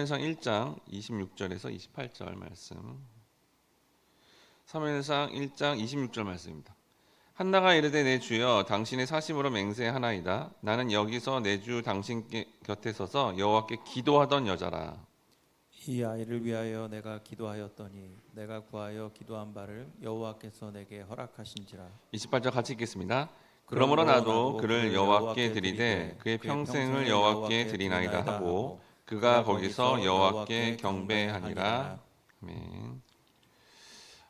사무엘상 1장 26절에서 28절 말씀. 사무엘상 1장 26절 말씀입니다. 한나가 이르되 내 주여 당신의 사심으로 맹세하나이다. 나는 여기서 내 주 당신 곁에 서서 여호와께 기도하던 여자라. 이 아이를 위하여 내가 기도하였더니 내가 구하여 기도한 바를 여호와께서 내게 허락하신지라. 28절 같이 읽겠습니다. 그러므로 나도 그를 여호와께 드리되 그의 평생을 여호와께 드리나이다 하고 그가 거기서 여호와께 경배하니라. 아멘.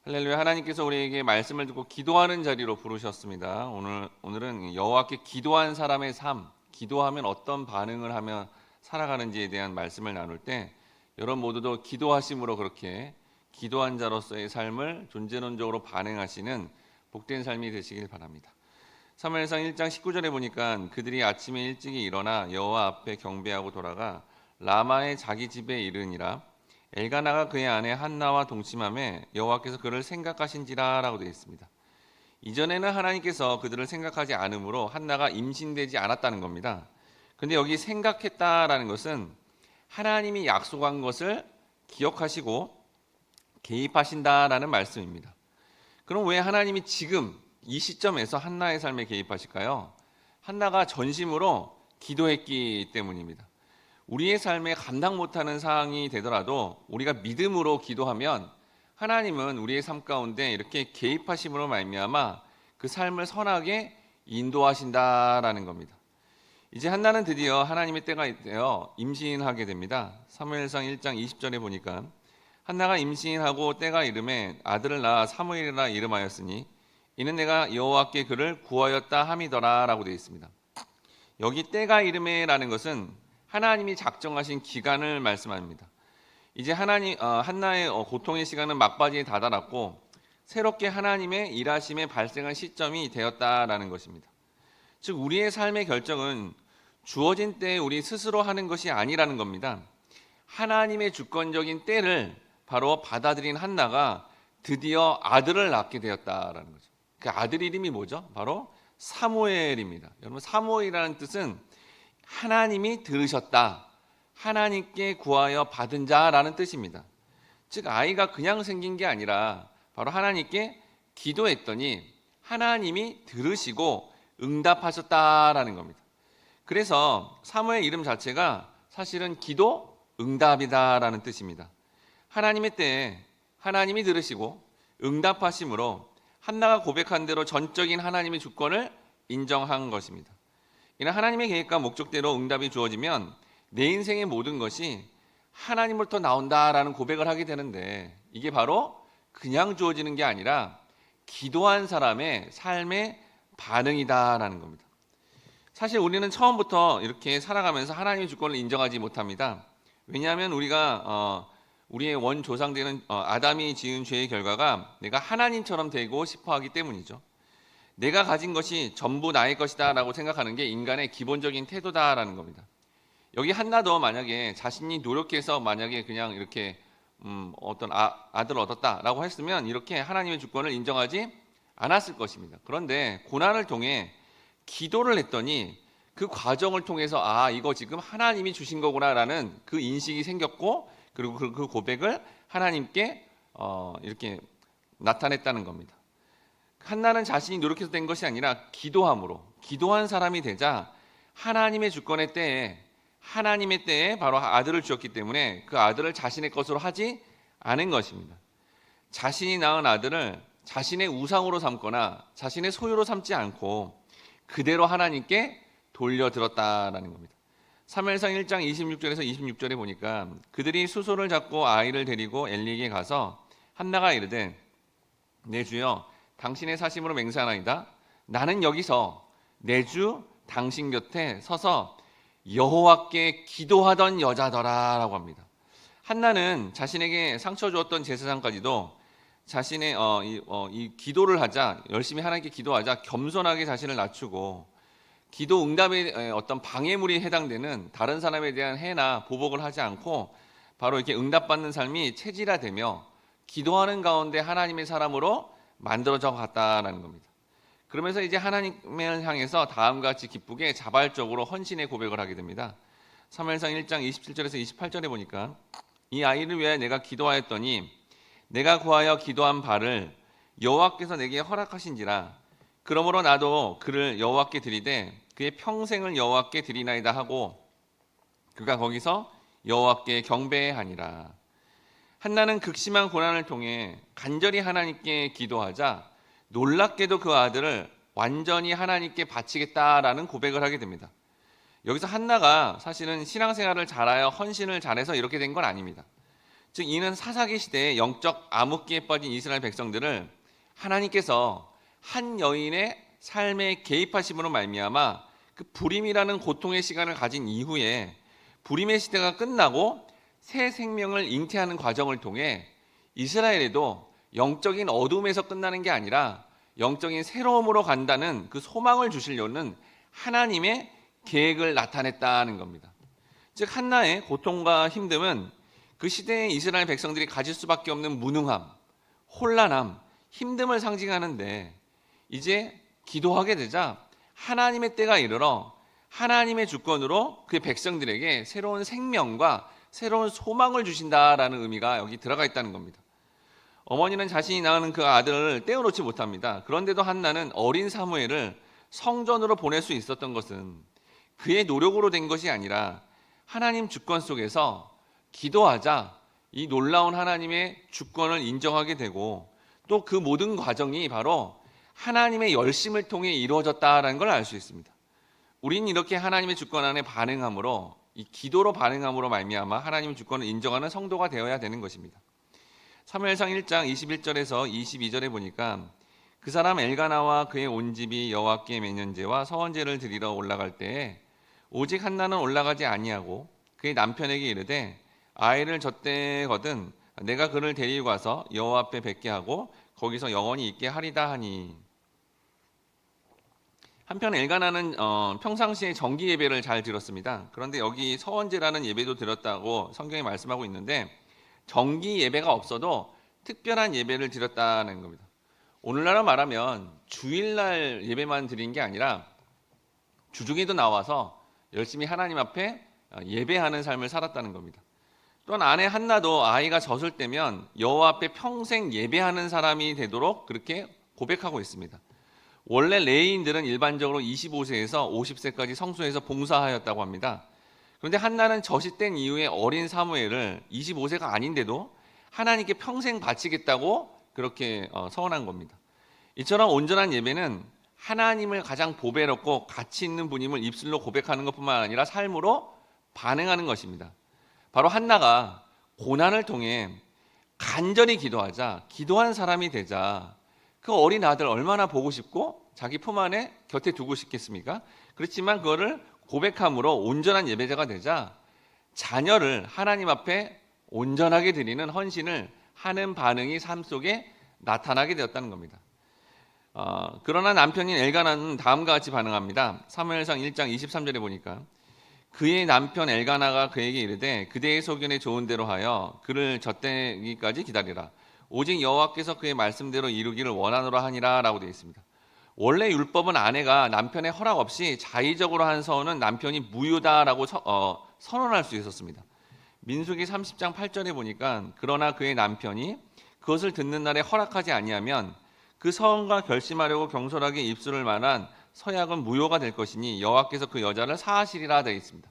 할렐루야. 하나님께서 우리에게 말씀을 듣고 기도하는 자리로 부르셨습니다. 오늘은 여호와께 기도한 사람의 삶, 기도하면 어떤 반응을 하며 살아가는지에 대한 말씀을 나눌 때 여러분 모두도 기도하심으로 그렇게 기도한 자로서의 삶을 존재론적으로 반응하시는 복된 삶이 되시길 바랍니다. 사무엘상 1장 19절에 보니까 그들이 아침에 일찍이 일어나 여호와 앞에 경배하고 돌아가 라마의 자기 집에 이르니라. 엘가나가 그의 아내 한나와 동침하매 여호와께서 그를 생각하신지라 라고 되어 있습니다. 이전에는 하나님께서 그들을 생각하지 않으므로 한나가 임신되지 않았다는 겁니다. 그런데 여기 생각했다라는 것은 하나님이 약속한 것을 기억하시고 개입하신다라는 말씀입니다. 그럼 왜 하나님이 지금 이 시점에서 한나의 삶에 개입하실까요? 한나가 전심으로 기도했기 때문입니다. 우리의 삶에 감당 못하는 상황이 되더라도 우리가 믿음으로 기도하면 하나님은 우리의 삶 가운데 이렇게 개입하심으로 말미암아 그 삶을 선하게 인도하신다라는 겁니다. 이제 한나는 드디어 하나님의 때가 되어 임신하게 됩니다. 사무엘상 1장 20절에 보니까 한나가 임신하고 때가 이름에 아들을 낳아 사무엘이라 이름하였으니 이는 내가 여호와께 그를 구하였다 함이더라 라고 되어 있습니다. 여기 때가 이름에라는 것은 하나님이 작정하신 기간을 말씀합니다. 이제 한나의 고통의 시간은 막바지에 다다랐고 새롭게 하나님의 일하심에 발생한 시점이 되었다라는 것입니다. 즉 우리의 삶의 결정은 주어진 때에 우리 스스로 하는 것이 아니라는 겁니다. 하나님의 주권적인 때를 바로 받아들인 한나가 드디어 아들을 낳게 되었다라는 거죠. 그 아들 이름이 뭐죠? 바로 사무엘입니다. 여러분 사무엘이라는 뜻은 하나님이 들으셨다, 하나님께 구하여 받은 자라는 뜻입니다. 즉 아이가 그냥 생긴 게 아니라 바로 하나님께 기도했더니 하나님이 들으시고 응답하셨다라는 겁니다. 그래서 사무엘 이름 자체가 사실은 기도 응답이다라는 뜻입니다. 하나님의 때에 하나님이 들으시고 응답하심으로 한나가 고백한 대로 전적인 하나님의 주권을 인정한 것입니다. 이는 하나님의 계획과 목적대로 응답이 주어지면 내 인생의 모든 것이 하나님으로부터 나온다라는 고백을 하게 되는데 이게 바로 그냥 주어지는 게 아니라 기도한 사람의 삶의 반응이다라는 겁니다. 사실 우리는 처음부터 이렇게 살아가면서 하나님의 주권을 인정하지 못합니다. 왜냐하면 우리가 우리의 원조상되는 아담이 지은 죄의 결과가 내가 하나님처럼 되고 싶어하기 때문이죠. 내가 가진 것이 전부 나의 것이다 라고 생각하는 게 인간의 기본적인 태도다라는 겁니다. 여기 한나도 만약에 자신이 노력해서 만약에 그냥 이렇게 어떤 아들을 얻었다라고 했으면 이렇게 하나님의 주권을 인정하지 않았을 것입니다. 그런데 고난을 통해 기도를 했더니 그 과정을 통해서 이거 지금 하나님이 주신 거구나라는 그 인식이 생겼고 그리고 그 고백을 하나님께 이렇게 나타냈다는 겁니다. 한나는 자신이 노력해서 된 것이 아니라 기도함으로 기도한 사람이 되자 하나님의 주권의 때에 하나님의 때에 바로 아들을 주었기 때문에 그 아들을 자신의 것으로 하지 않은 것입니다. 자신이 낳은 아들을 자신의 우상으로 삼거나 자신의 소유로 삼지 않고 그대로 하나님께 돌려드렸다라는 겁니다. 사무엘상 1장 26절에서 26절에 보니까 그들이 수소를 잡고 아이를 데리고 엘리에게 가서 한나가 이르되 내 주여 당신의 사심으로 맹세하나이다. 나는 여기서 내 주 당신 곁에 서서 여호와께 기도하던 여자더라 라고 합니다. 한나는 자신에게 상처 주었던 제사장까지도 자신의 이 기도를 하자 열심히 하나님께 기도하자 겸손하게 자신을 낮추고 기도 응답에 어떤 방해물이 해당되는 다른 사람에 대한 해나 보복을 하지 않고 바로 이렇게 응답받는 삶이 체질화되며 기도하는 가운데 하나님의 사람으로 만들어져 갔다라는 겁니다. 그러면서 이제 하나님을 향해서 다음과 같이 기쁘게 자발적으로 헌신의 고백을 하게 됩니다. 사무엘상 1장 27절에서 28절에 보니까 이 아이를 위하여 내가 기도하였더니 내가 구하여 기도한 바를 여호와께서 내게 허락하신지라. 그러므로 나도 그를 여호와께 드리되 그의 평생을 여호와께 드리나이다 하고 그가 거기서 여호와께 경배하니라. 한나는 극심한 고난을 통해 간절히 하나님께 기도하자 놀랍게도 그 아들을 완전히 하나님께 바치겠다라는 고백을 하게 됩니다. 여기서 한나가 사실은 신앙생활을 잘하여 헌신을 잘해서 이렇게 된 건 아닙니다. 즉 이는 사사기 시대에 영적 암흑기에 빠진 이스라엘 백성들을 하나님께서 한 여인의 삶에 개입하심으로 말미암아 그 불임이라는 고통의 시간을 가진 이후에 불임의 시대가 끝나고 새 생명을 잉태하는 과정을 통해 이스라엘에도 영적인 어둠에서 끝나는 게 아니라 영적인 새로움으로 간다는 그 소망을 주시려는 하나님의 계획을 나타냈다는 겁니다. 즉 한나의 고통과 힘듦은 그 시대의 이스라엘 백성들이 가질 수밖에 없는 무능함, 혼란함, 힘듦을 상징하는데 이제 기도하게 되자 하나님의 때가 이르러 하나님의 주권으로 그 백성들에게 새로운 생명과 새로운 소망을 주신다라는 의미가 여기 들어가 있다는 겁니다. 어머니는 자신이 낳은 그 아들을 떼어놓지 못합니다. 그런데도 한나는 어린 사무엘을 성전으로 보낼 수 있었던 것은 그의 노력으로 된 것이 아니라 하나님 주권 속에서 기도하자 이 놀라운 하나님의 주권을 인정하게 되고 또 그 모든 과정이 바로 하나님의 열심을 통해 이루어졌다라는 걸 알 수 있습니다. 우리는 이렇게 하나님의 주권 안에 반응함으로 이 기도로 반응함으로 말미암아 하나님의 주권을 인정하는 성도가 되어야 되는 것입니다. 사무엘상 1장 21절에서 22절에 보니까 그 사람 엘가나와 그의 온 집이 여호와께 매년제와 서원제를 드리러 올라갈 때에 오직 한나는 올라가지 아니하고 그의 남편에게 이르되 아이를 젖대거든 내가 그를 데리고 가서 여호와 앞에 뵙게 하고 거기서 영원히 있게 하리다 하니. 한편 엘가나는 평상시에 정기 예배를 잘 드렸습니다. 그런데 여기 서원제라는 예배도 드렸다고 성경이 말씀하고 있는데 정기 예배가 없어도 특별한 예배를 드렸다는 겁니다. 오늘날로 말하면 주일날 예배만 드린 게 아니라 주중에도 나와서 열심히 하나님 앞에 예배하는 삶을 살았다는 겁니다. 또한 아내 한나도 아이가 젖을 때면 여호와 앞에 평생 예배하는 사람이 되도록 그렇게 고백하고 있습니다. 원래 레위인들은 일반적으로 25세에서 50세까지 성소에서 봉사하였다고 합니다. 그런데 한나는 젖이 뗀 이후에 어린 사무엘을 25세가 아닌데도 하나님께 평생 바치겠다고 그렇게 서원한 겁니다. 이처럼 온전한 예배는 하나님을 가장 보배롭고 가치 있는 분임을 입술로 고백하는 것뿐만 아니라 삶으로 반응하는 것입니다. 바로 한나가 고난을 통해 간절히 기도하자, 기도한 사람이 되자 그 어린 아들 얼마나 보고 싶고 자기 품 안에 곁에 두고 싶겠습니까? 그렇지만 그거를 고백함으로 온전한 예배자가 되자 자녀를 하나님 앞에 온전하게 드리는 헌신을 하는 반응이 삶 속에 나타나게 되었다는 겁니다. 그러나 남편인 엘가나는 다음과 같이 반응합니다. 사무엘상 1장 23절에 보니까 그의 남편 엘가나가 그에게 이르되 그대의 소견에 좋은 대로 하여 그를 젖대기까지 기다리라. 오직 여호와께서 그의 말씀대로 이루기를 원하노라 하니라 라고 되어 있습니다. 원래 율법은 아내가 남편의 허락 없이 자의적으로 한 서원은 남편이 무효다라고 선언할 수 있었습니다. 민수기 30장 8절에 보니까 그러나 그의 남편이 그것을 듣는 날에 허락하지 아니하면 그 서원과 결심하려고 경솔하게 입술을 만한 서약은 무효가 될 것이니 여호와께서 그 여자를 사하시리라 되어 있습니다.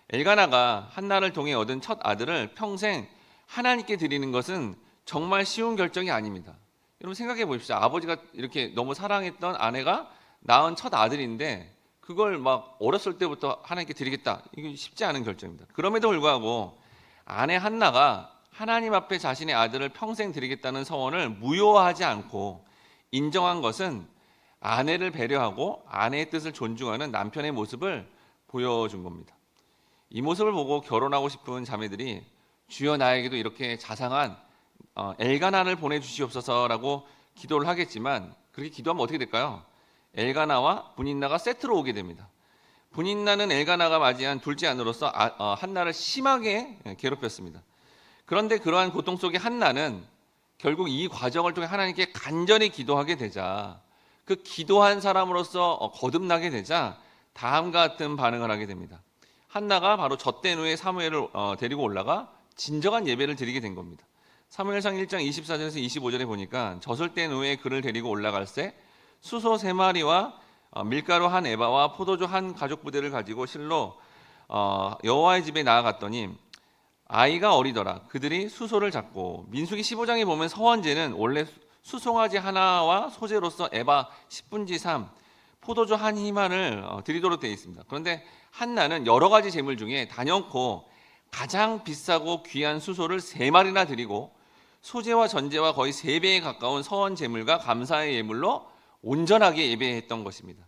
엘가나가 한나를 통해 얻은 첫 아들을 평생 하나님께 드리는 것은 정말 쉬운 결정이 아닙니다. 여러분 생각해 보십시오. 아버지가 이렇게 너무 사랑했던 아내가 낳은 첫 아들인데 그걸 막 어렸을 때부터 하나님께 드리겠다. 이게 쉽지 않은 결정입니다. 그럼에도 불구하고 아내 한나가 하나님 앞에 자신의 아들을 평생 드리겠다는 서원을 무효화하지 않고 인정한 것은 아내를 배려하고 아내의 뜻을 존중하는 남편의 모습을 보여준 겁니다. 이 모습을 보고 결혼하고 싶은 자매들이 주여 나에게도 이렇게 자상한 엘가나를 보내주시옵소서라고 기도를 하겠지만 그렇게 기도하면 어떻게 될까요? 엘가나와 분인나가 세트로 오게 됩니다. 분인나는 엘가나가 맞이한 둘째 아내로서 한나를 심하게 괴롭혔습니다. 그런데 그러한 고통 속에 한나는 결국 이 과정을 통해 하나님께 간절히 기도하게 되자 그 기도한 사람으로서 거듭나게 되자 다음과 같은 반응을 하게 됩니다. 한나가 바로 젖된 후에 사무엘을 데리고 올라가 진정한 예배를 드리게 된 겁니다. 사무엘상 1장 24절에서 25절에 보니까 젖을 뗀 후에 그를 데리고 올라갈새 수소 3마리와 밀가루 한 에바와 포도주 한 가죽 부대를 가지고 실로 여호와의 집에 나아갔더니 아이가 어리더라. 그들이 수소를 잡고, 민수기 15장에 보면 서원제는 원래 수송아지 하나와 소재로서 에바 10분지 3, 포도주 한 희만을 드리도록 되어 있습니다. 그런데 한나는 여러 가지 제물 중에 단연코 가장 비싸고 귀한 수소를 3마리나 드리고 소재와 전제와 거의 3배에 가까운 서원 제물과 감사의 예물로 온전하게 예배했던 것입니다.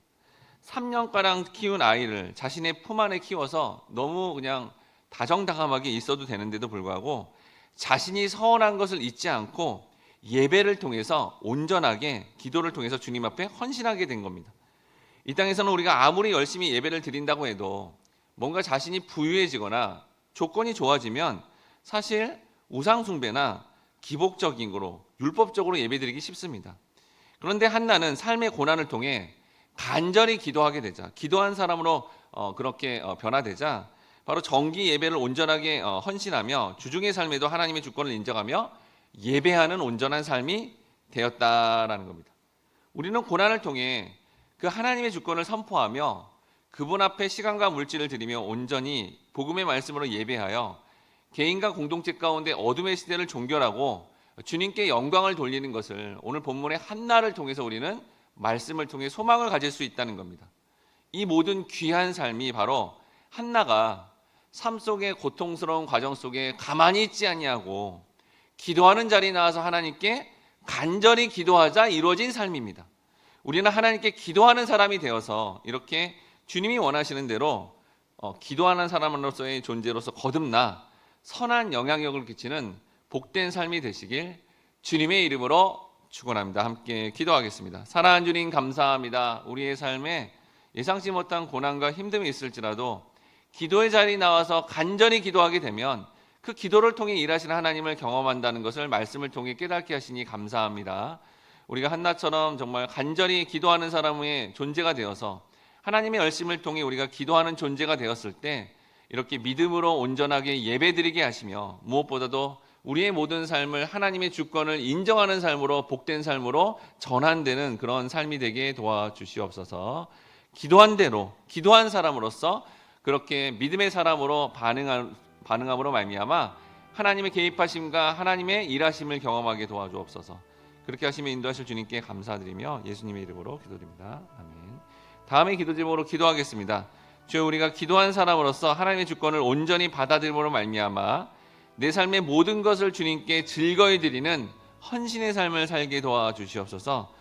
3년가량 키운 아이를 자신의 품 안에 키워서 너무 그냥 다정다감하게 있어도 되는데도 불구하고 자신이 서원한 것을 잊지 않고 예배를 통해서 온전하게 기도를 통해서 주님 앞에 헌신하게 된 겁니다. 이 땅에서는 우리가 아무리 열심히 예배를 드린다고 해도 뭔가 자신이 부유해지거나 조건이 좋아지면 사실 우상숭배나 기복적인 거로 율법적으로 예배드리기 쉽습니다. 그런데 한나는 삶의 고난을 통해 간절히 기도하게 되자, 기도한 사람으로 그렇게 변화되자 바로 정기 예배를 온전하게 헌신하며 주중의 삶에도 하나님의 주권을 인정하며 예배하는 온전한 삶이 되었다라는 겁니다. 우리는 고난을 통해 그 하나님의 주권을 선포하며 그분 앞에 시간과 물질을 드리며 온전히 복음의 말씀으로 예배하여 개인과 공동체 가운데 어둠의 시대를 종결하고 주님께 영광을 돌리는 것을 오늘 본문의 한나를 통해서 우리는 말씀을 통해 소망을 가질 수 있다는 겁니다. 이 모든 귀한 삶이 바로 한나가 삶 속의 고통스러운 과정 속에 가만히 있지 아니하고 기도하는 자리에 나와서 하나님께 간절히 기도하자 이루어진 삶입니다. 우리는 하나님께 기도하는 사람이 되어서 이렇게 주님이 원하시는 대로 기도하는 사람으로서의 존재로서 거듭나 선한 영향력을 끼치는 복된 삶이 되시길 주님의 이름으로 축원합니다. 함께 기도하겠습니다. 사랑하는 주님 감사합니다. 우리의 삶에 예상치 못한 고난과 힘듦이 있을지라도 기도의 자리에 나와서 간절히 기도하게 되면 그 기도를 통해 일하시는 하나님을 경험한다는 것을 말씀을 통해 깨닫게 하시니 감사합니다. 우리가 한나처럼 정말 간절히 기도하는 사람의 존재가 되어서 하나님의 열심을 통해 우리가 기도하는 존재가 되었을 때 이렇게 믿음으로 온전하게 예배드리게 하시며 무엇보다도 우리의 모든 삶을 하나님의 주권을 인정하는 삶으로 복된 삶으로 전환되는 그런 삶이 되게 도와주시옵소서. 기도한 대로 기도한 사람으로서 그렇게 믿음의 사람으로 반응함으로 말미암아 하나님의 개입하심과 하나님의 일하심을 경험하게 도와주옵소서. 그렇게 하시며 인도하실 주님께 감사드리며 예수님의 이름으로 기도드립니다. 아멘. 다음에 기도 제목으로 기도하겠습니다. 주여, 우리가 기도한 사람으로서 하나님의 주권을 온전히 받아들임으로 말미암아 내 삶의 모든 것을 주님께 즐거이 드리는 헌신의 삶을 살게 도와주시옵소서.